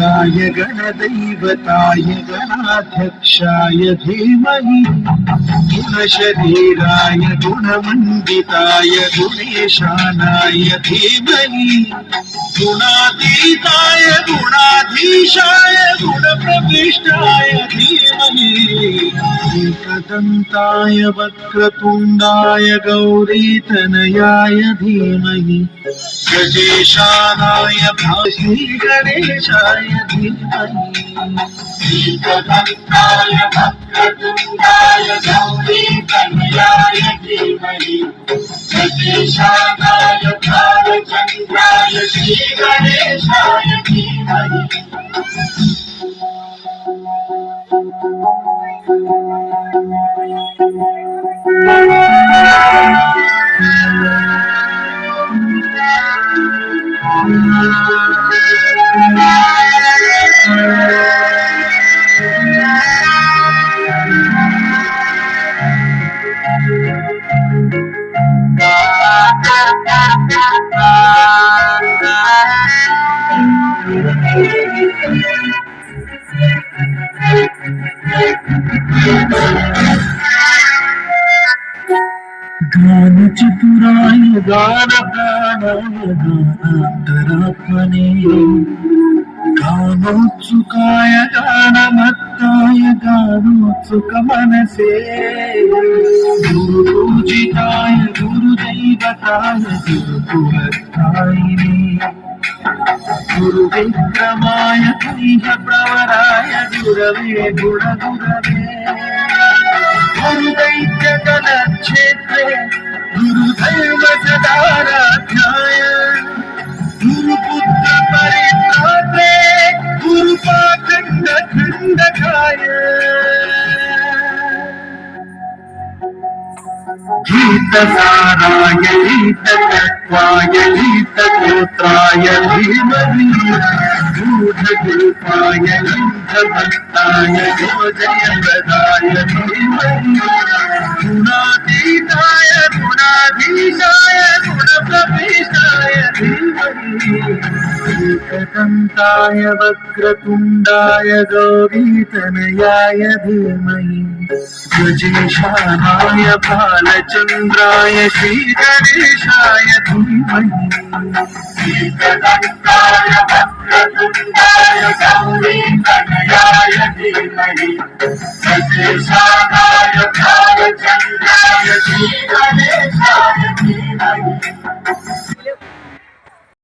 गणाध्यक्षाय गणदैवताय गणाध्यक्षाय धीमहि गुणशरीराय गुणमण्डिताय गुणेशानाय धीमहि गुणातीताय गुणाधीशाय गुणप्रविष्टाय धीमहि एकदन्ताय वक्रतुण्डाय गौरीतनयाय धीमहि गजेशानाय श्रीगणेशाय धीमहि एकदन्ताय वक्रतुण्डाय गौरीतनयाय धीमहि गजेशानाय भालचन्द्राय श्रीगणेशाय धीमहि गानचतुराय गानप्राणाय गानान्तरात्मने गानोत्सुकाय गानमत्ताय गानोत्सुकमनसे गुरुपूजिताय गुरुदैवताय गुरुकुलस्थायिने गुरुविक्रमाय गुह्यप्रवराय गुरवे गुणगुरवे गुरुदैत्यगणक्षेत्रे गुरुधर्मसदाराध्याय गुरुपुत्र परित्रात्रे गुरुपाखण्डखण्डकाय गीतसाराय गीततत्त्वाय गीतगोत्राय धीमहि गूढरूपाय गीतभक्ताय योजयप्रदाय धीमहि गुणातीताय गुणाधीशाय गुणप्रविष्टाय धीमहि एकदन्ताय वक्रतुण्डाय गौरीतनयाय धीमहि गजेशानाय भालचन्द्राय श्रीगणेशाय धीमहि एकदन्ताय वक्रतुण्डाय गौरीतनयाय धीमहि गजेशानाय भालचन्द्राय श्रीगणेशाय धीमहि